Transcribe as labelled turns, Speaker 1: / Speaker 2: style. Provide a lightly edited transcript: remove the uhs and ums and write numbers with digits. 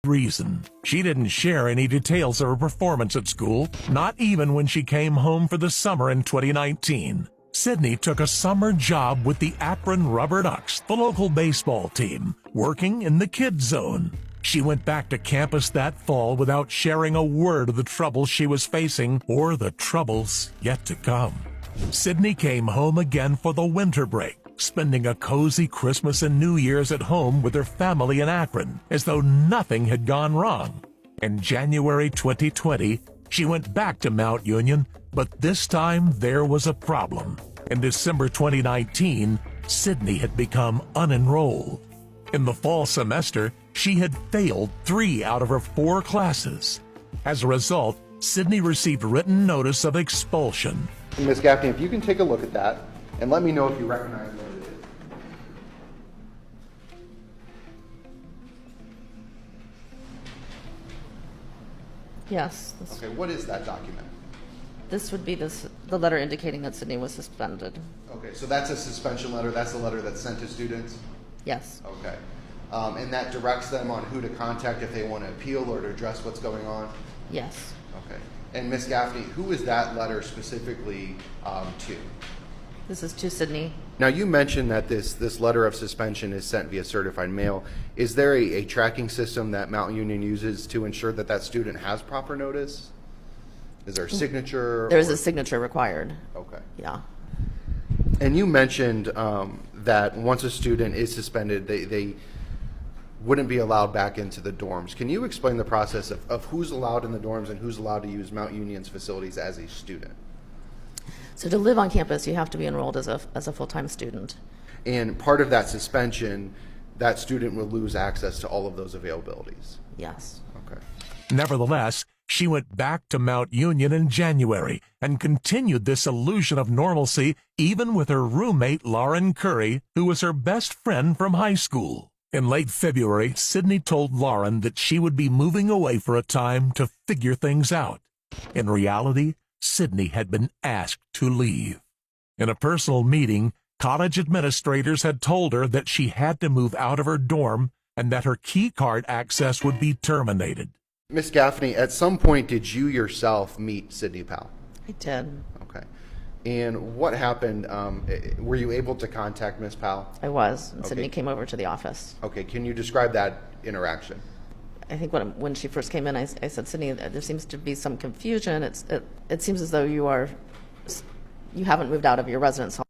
Speaker 1: reason. She didn't share any details of her performance at school, not even when she came home for the summer in 2019. Sydney took a summer job with the Akron Rubber Ducks, the local baseball team, working in the kids zone. She went back to campus that fall without sharing a word of the troubles she was facing or the troubles yet to come. Sydney came home again for the winter break, spending a cozy Christmas and New Year's at home with her family in Akron, as though nothing had gone wrong. In January 2020, she went back to Mount Union, but this time there was a problem. In December 2019, Sydney had become unenrolled. In the fall semester, she had failed 3 out of her 4 classes. As a result, Sydney received written notice of expulsion.
Speaker 2: Ms. Gaffney, if you can take a look at that and let me know if you recognize what it is.
Speaker 3: Yes.
Speaker 2: Okay, what is that document?
Speaker 3: This would be the letter indicating that Sydney was suspended.
Speaker 2: Okay, so that's a suspension letter. That's the letter that's sent to students?
Speaker 3: Yes.
Speaker 2: Okay. And that directs them on who to contact if they want to appeal or to address what's going on?
Speaker 3: Yes.
Speaker 2: Okay. And Ms. Gaffney, who is that letter specifically to?
Speaker 3: This is to Sydney.
Speaker 2: Now, you mentioned that this letter of suspension is sent via certified mail. Is there a tracking system that Mount Union uses to ensure that that student has proper notice? Is there a signature?
Speaker 3: There is a signature required.
Speaker 2: Okay.
Speaker 3: Yeah.
Speaker 2: And you mentioned that once a student is suspended, they wouldn't be allowed back into the dorms. Can you explain the process of who's allowed in the dorms and who's allowed to use Mount Union's facilities as a student?
Speaker 3: So to live on campus, you have to be enrolled as a full-time student.
Speaker 2: And part of that suspension, that student will lose access to all of those availabilities.
Speaker 3: Yes.
Speaker 2: Okay.
Speaker 1: Nevertheless, she went back to Mount Union in January and continued this illusion of normalcy even with her roommate Lauren Curry, who was her best friend from high school. In late February, Sydney told Lauren that she would be moving away for a time to figure things out. In reality, Sydney had been asked to leave. In a personal meeting, college administrators had told her that she had to move out of her dorm and that her key card access would be terminated.
Speaker 2: Ms. Gaffney, at some point did you yourself meet Sydney Powell?
Speaker 3: I did.
Speaker 2: Okay. And what happened? Were you able to contact Ms. Powell?
Speaker 3: I was. And
Speaker 2: Okay.
Speaker 3: Sydney came over to the office.
Speaker 2: Okay. Can you describe that interaction?
Speaker 3: I think when she first came in, I said, Sydney, there seems to be some confusion. It seems as though you haven't moved out of your residence hall.